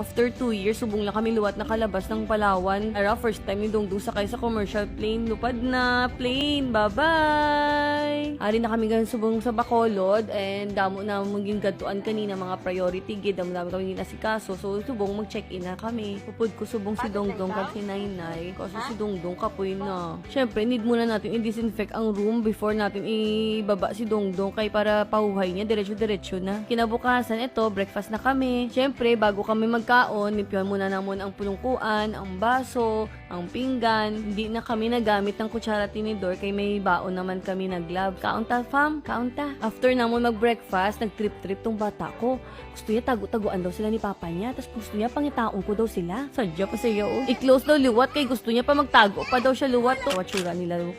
After 2 years, subong lang kami luwat na kalabas ng Palawan. Ara, first time ni Dongdong sakay sa commercial plane. Lupad na plane. Bye-bye! Ari na kami ganun subong sa Bacolod and damo na maging gatuan kanina mga priority gid. Damo kami ginasikaso. So, subong mag-check-in na kami. Pupod ko subong si Dongdong kag si Nainay. Kasi si Dongdong kapoy na. Syempre, need muna natin i-disinfect ang room before natin ibaba si Dongdong kay para pahuhay niya. Diretso-diretso na. Kinabukasan, ito, breakfast na kami. Syempre, bago kami magkaon, nipihan muna namon ang pulungkuan, ang baso, ang pinggan. Hindi na kami nagamit ng kutsara tinidor kay may baon naman kami naglab. Kaunta, fam? Kaunta. After namon mag-breakfast, nag-trip-trip tong bata ko. Gusto niya tago-taguan daw sila ni papa niya, tapos gusto niya pangitaon ko daw sila. Sadya pa siya, oh. I-close daw liwat kay gusto niya pa magtago pa daw siya luwat. Watsura nila, oh.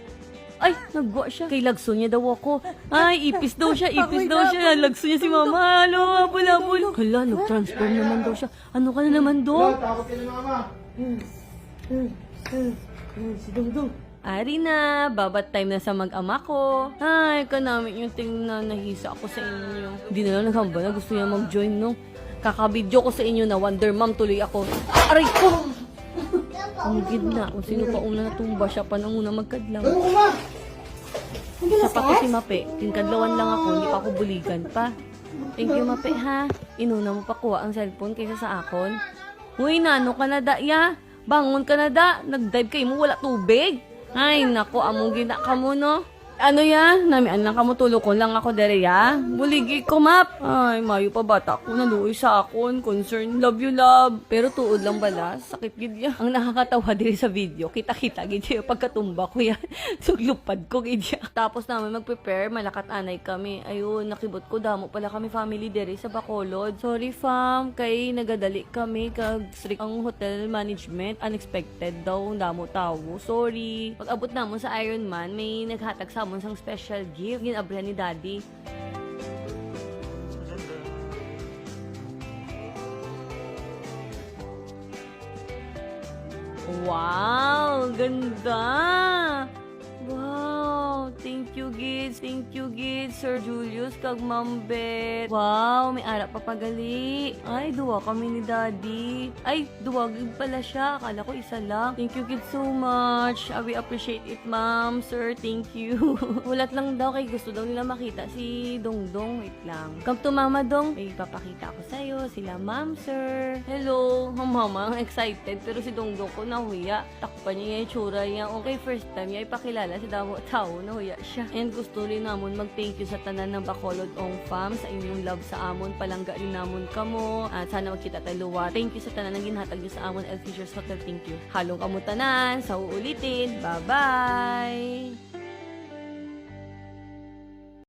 Ay, nagwa siya. Kay lagso niya daw ako. Ay, ipis daw siya, ipis daw siya. Lagso niya si mama. Halo, habol-habol. Hala, nag-transform naman daw siya. Ano ka na naman, Dong? Takot ka na mama. Si Dongdong. Ari na, babat time na sa mag-ama ko. Ay, kanamit yung tingnan, nahisa ako sa inyo. Hindi na lang naghamba na, gusto niya mag-join, no? Kakabidyo ko sa inyo na Wonder Mom, tuloy ako. Aray ko! Ang gid na, kung sino pa una natumba, siya pa nang una magkadlaw. Ano ko ma? Siya pa ko si Mape, tinkadlawan lang ako, hindi pa ako buligan pa. Thank you, Mape, ha? Inuna mo pa kuha ang cellphone kaysa sa akon. Uy, nano ka na da, ya? Bangon ka na da, nag-dive kayo mo, wala tubig. Ay, nako, among gina ka mo, no? Ano ya? Namian lang ka mo, tulukon lang ako dere, ya? Buligi ko, Map. Ay, mayo pa bata ko, naluoy sa akon. Concern, love you, love. Pero tuod lang bala, sakit gid ya. Ang nakakatawa diri sa video, kita-kita gid ya pagkatumba ko ya. Suglupad ko gid ya. Tapos namin mag-prepare, malakat anay kami. Ayun, nakibot ko, damo pala kami family dere sa Bacolod. Sorry, fam, kay nagadali kami kag strict ang hotel management. Unexpected daw, damo tawo. Sorry. Pag abot namon sa Ironman, may naghatag sa amon sang special gift. Ginabla ni Daddy. Wow! Ganda! Wow! Thank you, Gids. Thank you, Gids. Sir Julius, kag Ma'am Beth. Wow! May ara pa pagali. Ay, duwa kami ni Daddy. Ay, duwagig pala siya. Akala ko isa lang. Thank you, Gids, so much. We appreciate it, Ma'am. Sir, thank you. Ulat lang daw kay gusto daw nila makita si Dongdong. Wait lang. Come to Mama Dong. May papakita ko sa'yo. Sila, Ma'am, Sir. Hello. Mama, ang excited. Pero si Dongdong ko nahuya. Takpan niya yung tsura niya. Okay, first time niya ipakilala si Damo Tao. Nahuya siya. And gusto rin namon mag-thank you sa tanan ng Bacolod Ong Fam sa inyong love sa amon. Palangga rin namon kamo. At sana magkita tayo luwa. Thank you sa tanan ng ginhatag niyo sa amon El Fishers Hotel. Thank you. Halong kamo tanan. Sa uulitin. Bye-bye!